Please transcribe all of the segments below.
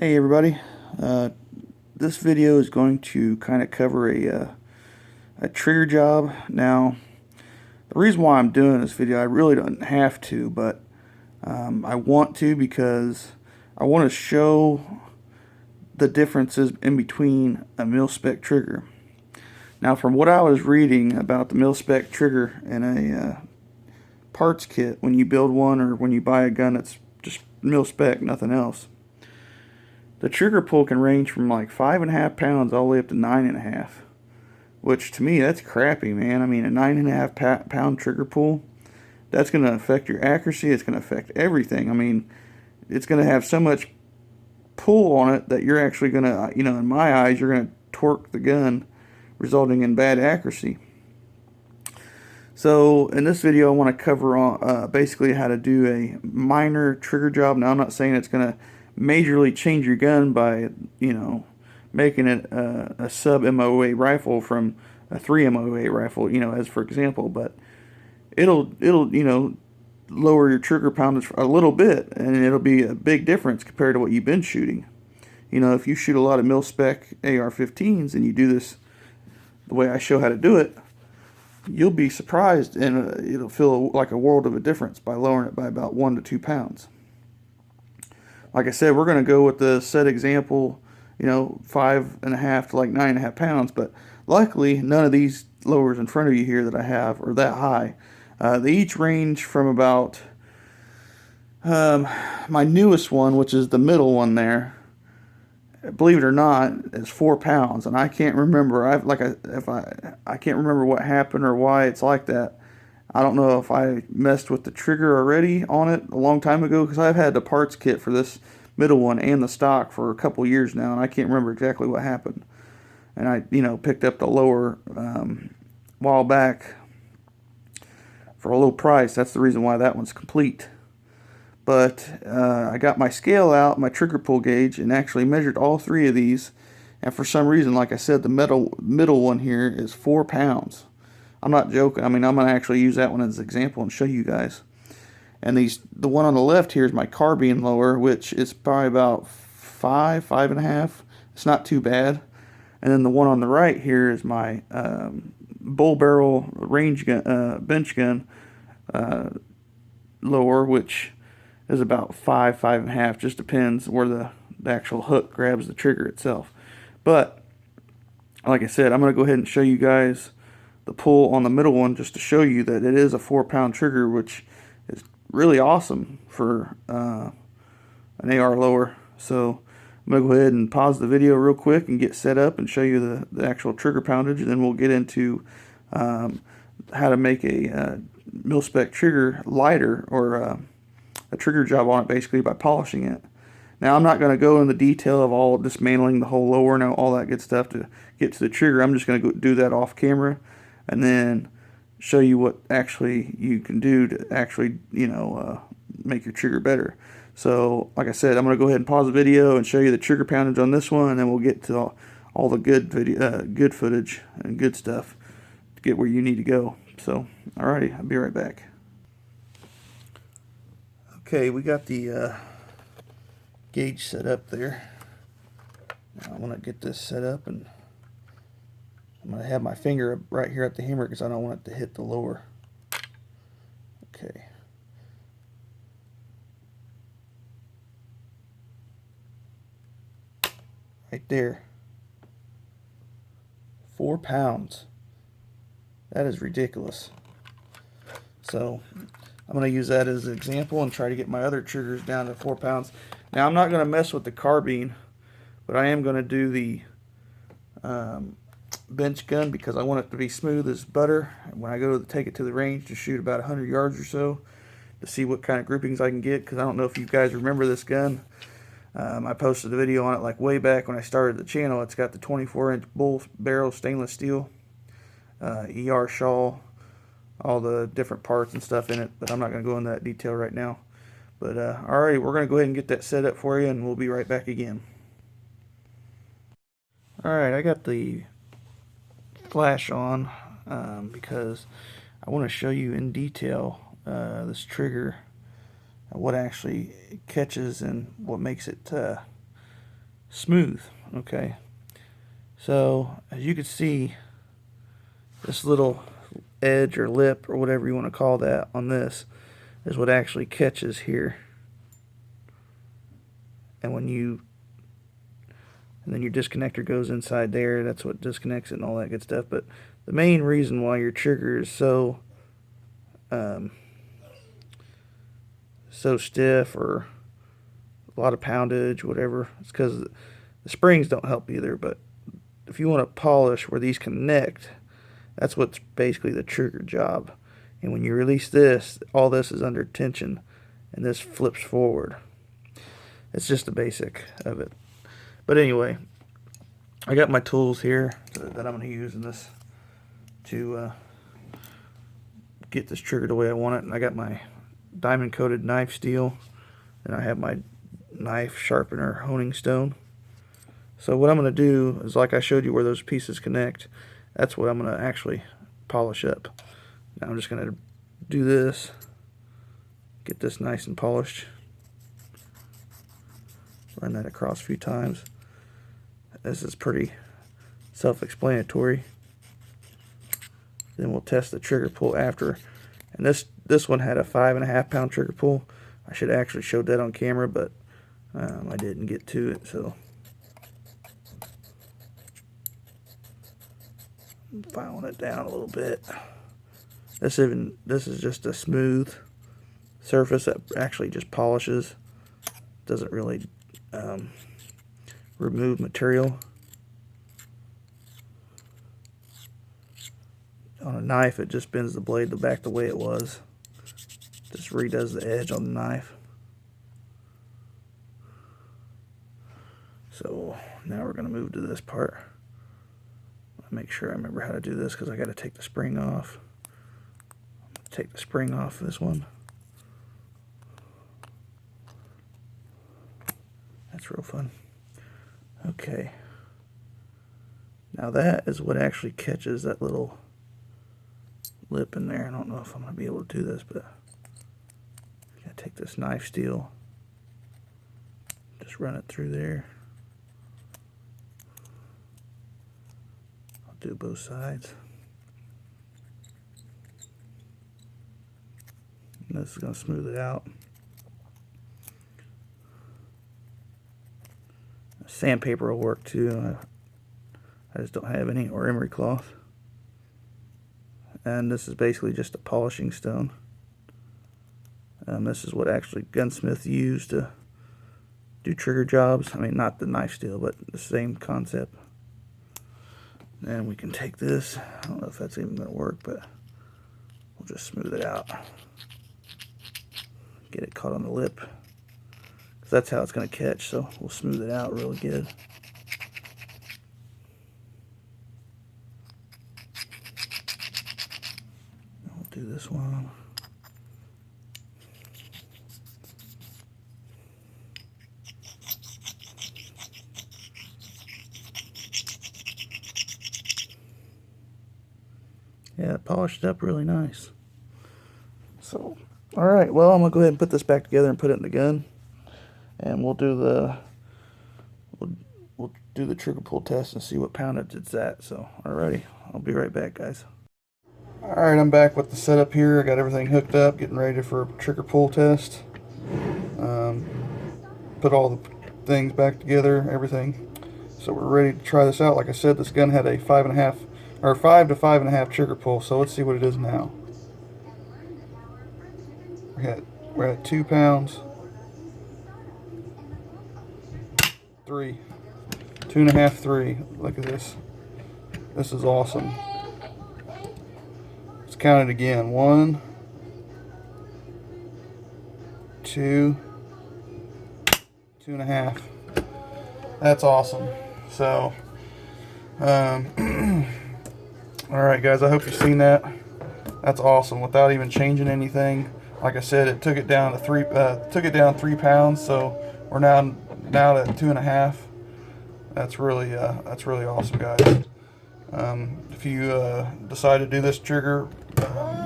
Hey everybody, this video is going to kind of cover a trigger job. Now, the reason why I'm doing this video, I really don't have to, but I want to because I want to show the differences in between a mil-spec trigger. Now, from what I was reading about the mil-spec trigger in a parts kit, when you build one or when you buy a gun that's just mil-spec, nothing else, the trigger pull can range from like 5.5 pounds all the way up to 9.5, which to me that's crappy, man. I mean, a 9.5 pound trigger pull, that's going to affect your accuracy. It's going to affect everything. I mean, it's going to have so much pull on it that you're actually going to, in my eyes, you're going to torque the gun, resulting in bad accuracy. So in this video, I want to cover on basically how to do a minor trigger job. Now, I'm not saying it's going to majorly change your gun by, making it a sub MOA rifle from a 3 MOA rifle, as for example, but it'll lower your trigger poundage a little bit, and it'll be a big difference compared to what you've been shooting. If you shoot a lot of mil-spec AR-15s and you do this the way I show how to do it, you'll be surprised, and it'll feel like a world of a difference by lowering it by about 1 to 2 pounds. Like I said, we're going to go with the set example, 5.5 to like 9.5 pounds, but luckily none of these lowers in front of you here that I have are that high. They each range from about, my newest one, which is the middle one there, believe it or not, is 4 pounds, and I can't remember. I can't remember what happened or why it's like that. I don't know if I messed with the trigger already on it a long time ago, because I've had the parts kit for this middle one and the stock for a couple years now, and I can't remember exactly what happened. And I, picked up the lower while back for a low price. That's the reason why that one's complete. But I got my scale out, my trigger pull gauge, and actually measured all three of these. And for some reason, like I said, the middle one here is 4 pounds. I'm not joking. I mean, I'm going to actually use that one as an example and show you guys. And the one on the left here is my carbine lower, which is probably about 5.5. It's not too bad. And then the one on the right here is my bull barrel range gun, bench gun lower, which is about 5.5. Just depends where the actual hook grabs the trigger itself. But like I said, I'm going to go ahead and show you guys the pull on the middle one, just to show you that it is a 4 pound trigger, which is really awesome for an AR lower. So I'm going to go ahead and pause the video real quick and get set up and show you the actual trigger poundage, and then we'll get into how to make a mil-spec trigger lighter, or a trigger job on it, basically by polishing it. Now, I'm not going to go into the detail of all dismantling the whole lower and all that good stuff to get to the trigger. I'm just going to go do that off camera, and then show you what actually you can do to actually, make your trigger better. So, like I said, I'm going to go ahead and pause the video and show you the trigger poundage on this one, and then we'll get to all the good footage and good stuff to get where you need to go. So, alrighty, I'll be right back. Okay, we got the gauge set up there. Now I want to get this set up, and I'm going to have my finger right here at the hammer because I don't want it to hit the lower. Okay. Right there. 4 pounds. That is ridiculous. So I'm going to use that as an example and try to get my other triggers down to 4 pounds. Now, I'm not going to mess with the carbine, but I am going to do the bench gun because I want it to be smooth as butter when I go to take it to the range to shoot about 100 yards or so, to see what kind of groupings I can get, because I don't know if you guys remember this gun. I posted a video on it like way back when I started the channel. It's got the 24-inch bull barrel stainless steel, ER shawl, all the different parts and stuff in it, but I'm not going to go into that detail right now. But alright, we're going to go ahead and get that set up for you, and we'll be right back again. Alright, I got the flash on because I want to show you in detail this trigger, what actually catches and what makes it smooth. Okay, so as you can see, this little edge or lip or whatever you want to call that on this is what actually catches here. And when you then your disconnector goes inside there, that's what disconnects it and all that good stuff. But the main reason why your trigger is so stiff or a lot of poundage, whatever, it's because the springs don't help either. But if you want to polish where these connect, that's what's basically the trigger job. And when you release this, all this is under tension and this flips forward. It's just the basic of it. But anyway, I got my tools here that I'm going to use in this to get this trigger the way I want it. And I got my diamond coated knife steel, and I have my knife sharpener honing stone. So what I'm going to do is, like I showed you where those pieces connect, that's what I'm going to actually polish up. Now I'm just going to do this, get this nice and polished, run that across a few times. This is pretty self-explanatory. Then we'll test the trigger pull after. And this one had a 5.5 pound trigger pull. I should have actually showed that on camera, but I didn't get to it, so I'm filing it down a little bit. This is just a smooth surface that actually just polishes. Doesn't really remove material. On a knife, it just bends the blade back the way it was. Just redoes the edge on the knife. So now we're going to move to this part. Make sure I remember how to do this because I got to take the spring off. Take the spring off this one. That's real fun. Okay. Now that is what actually catches that little lip in there. I don't know if I'm going to be able to do this, but I'm going to take this knife steel, just run it through there. I'll do both sides. And this is going to smooth it out. Sandpaper will work too. I just don't have any, or emery cloth. And this is basically just a polishing stone. This is what actually gunsmiths use to do trigger jobs. I mean, not the knife steel, but the same concept. And we can take this. I don't know if that's even going to work, but we'll just smooth it out. Get it caught on the lip. Because that's how it's going to catch, so we'll smooth it out really good. We'll do this one. Yeah, it polished up really nice. So, alright, well, I'm going to go ahead and put this back together and put it in the gun. And we'll do the trigger pull test and see what poundage it's at. So, alrighty, I'll be right back, guys. Alright, I'm back with the setup here. I got everything hooked up, getting ready for a trigger pull test. Put all the things back together, everything. So we're ready to try this out. Like I said, this gun had a 5 to 5.5 trigger pull. So let's see what it is now. We're at 2 pounds. 3. 2.5, 3. Look at this. This is awesome. Let's count it again. 1, 2, 2.5. That's awesome. So, alright guys, I hope you've seen that. That's awesome. Without even changing anything. Like I said, it took it down to 3 pounds, so we're now at 2.5. That's really awesome, guys. If you decide to do this trigger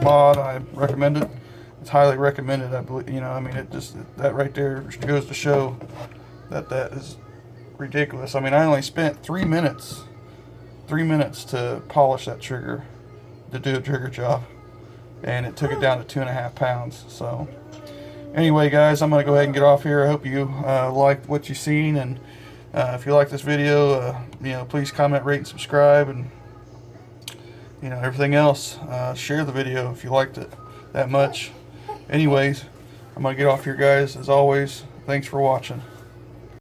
mod, I recommend it. It's highly recommended. I believe, I mean, that right there goes to show that is ridiculous. I mean, I only spent 3 minutes to polish that trigger, to do a trigger job, and it took it down to 2.5 pounds. So anyway, guys, I'm gonna go ahead and get off here. I hope you liked what you've seen, and if you like this video, please comment, rate, and subscribe, and everything else. Share the video if you liked it that much. Anyways, I'm gonna get off here, guys. As always, thanks for watching.